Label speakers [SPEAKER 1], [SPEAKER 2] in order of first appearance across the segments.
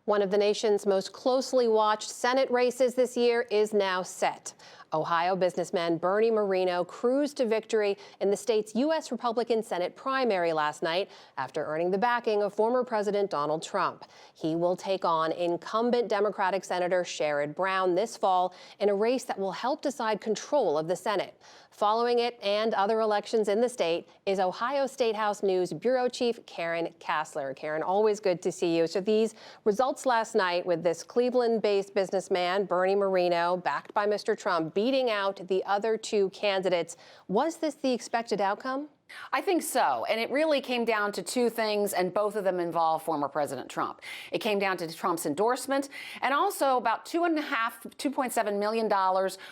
[SPEAKER 1] One of the nation's most closely watched Senate races this year is now set. Ohio businessman Bernie Moreno cruised to victory in the state's U.S. Republican Senate primary last night after earning the backing of former President Donald Trump. He will take on incumbent Democratic Senator Sherrod Brown this fall in a race that will help decide control of the Senate. Following it and other elections in the state is Ohio State House News Bureau Chief Karen Kasler. Karen, always good to see you. So these results last night with this Cleveland-based businessman, Bernie Moreno, backed by Mr. Trump, beating out the other two candidates. Was this the expected outcome?
[SPEAKER 2] I think so. And it really came down to two things, and both of them involve former President Trump. It came down to Trump's endorsement and also about $2.7 million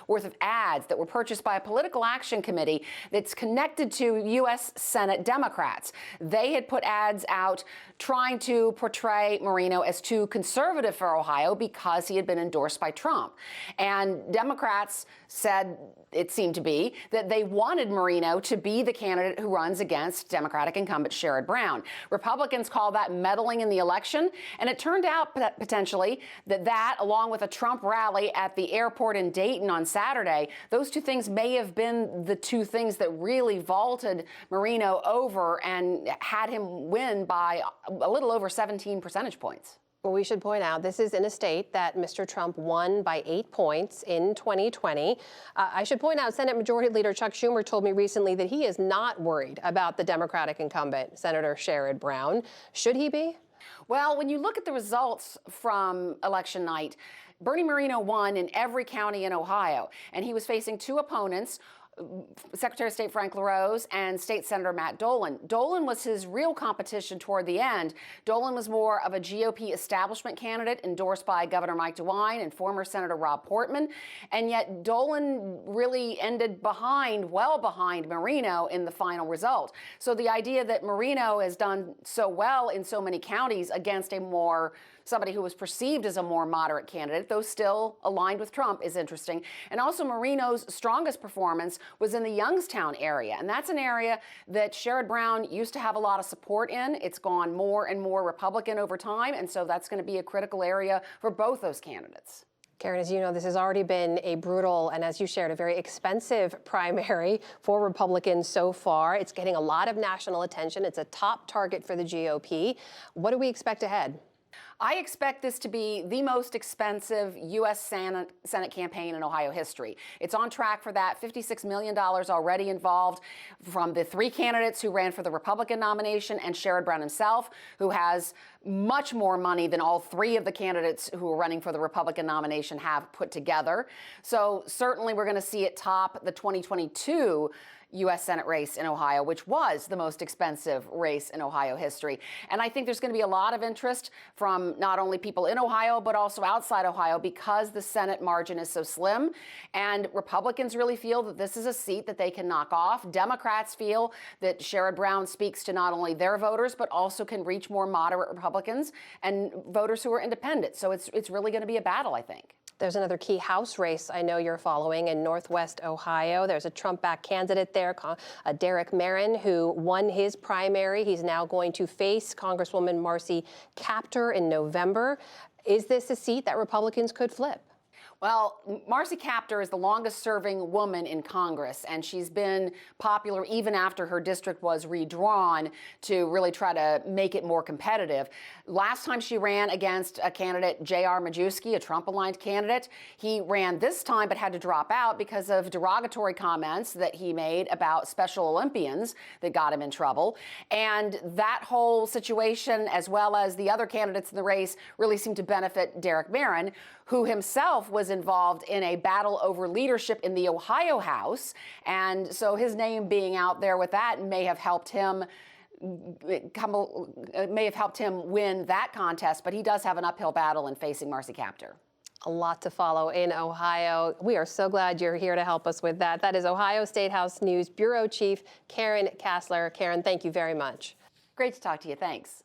[SPEAKER 2] worth of ads that were purchased by a political action committee that's connected to U.S. Senate Democrats. They had put ads out trying to portray Moreno as too conservative for Ohio because he had been endorsed by Trump. And Democrats said, it seemed to be, that they wanted Moreno to be the candidate who runs against Democratic incumbent Sherrod Brown. Republicans call that meddling in the election, and it turned out potentially that along with a Trump rally at the airport in Dayton on Saturday, those two things may have been the two things that really vaulted Moreno over and had him win by a little over 17 percentage points.
[SPEAKER 1] Well, we should point out this is in a state that Mr. Trump won by 8 points in 2020. I should point out Senate Majority Leader Chuck Schumer told me recently that he is not worried about the Democratic incumbent, Senator Sherrod Brown. Should he be?
[SPEAKER 2] Well, when you look at the results from election night, Bernie Moreno won in every county in Ohio, and he was facing two opponents, Secretary of State Frank LaRose and State Senator Matt Dolan. Dolan was his real competition toward the end. Dolan was more of a GOP establishment candidate endorsed by Governor Mike DeWine and former Senator Rob Portman. And yet Dolan really ended well behind Moreno in the final result. So the idea that Moreno has done so well in so many counties against somebody who was perceived as a more moderate candidate, though still aligned with Trump, is interesting. And also Moreno's strongest performance was in the Youngstown area. And that's an area that Sherrod Brown used to have a lot of support in. It's gone more and more Republican over time. And so that's going to be a critical area for both those candidates.
[SPEAKER 1] Karen, as you know, this has already been a brutal and, as you shared, a very expensive primary for Republicans so far. It's getting a lot of national attention. It's a top target for the GOP. What do we expect ahead?
[SPEAKER 2] I expect this to be the most expensive U.S. Senate campaign in Ohio history. It's on track for that. $56 million already involved from the three candidates who ran for the Republican nomination and Sherrod Brown himself, who has much more money than all three of the candidates who are running for the Republican nomination have put together. So certainly we're going to see it top the 2022 U.S. Senate race in Ohio, which was the most expensive race in Ohio history. And I think there's going to be a lot of interest from not only people in Ohio, but also outside Ohio because the Senate margin is so slim. And Republicans really feel that this is a seat that they can knock off. Democrats feel that Sherrod Brown speaks to not only their voters, but also can reach more moderate Republicans and voters who are independent. So it's really going to be a battle, I think.
[SPEAKER 1] There's another key House race I know you're following in Northwest Ohio. There's a Trump-backed candidate there, Derek Merrin, who won his primary. He's now going to face Congresswoman Marcy Kaptur in November. Is this a seat that Republicans could flip?
[SPEAKER 2] Well, Marcy Kaptur is the longest-serving woman in Congress, and she's been popular even after her district was redrawn to really try to make it more competitive. Last time she ran against a candidate, J.R. Majewski, a Trump-aligned candidate. He ran this time but had to drop out because of derogatory comments that he made about Special Olympians that got him in trouble. And that whole situation, as well as the other candidates in the race, really seemed to benefit Derek Merrin, who himself was involved in a battle over leadership in the Ohio House. And so his name being out there with that may have helped him win that contest. But he does have an uphill battle in facing Marcy Kaptur.
[SPEAKER 1] A lot to follow in Ohio. We are so glad you're here to help us with that. That is Ohio State House News Bureau Chief Karen Kasler. Karen, thank you very much.
[SPEAKER 2] Great to talk to you. Thanks.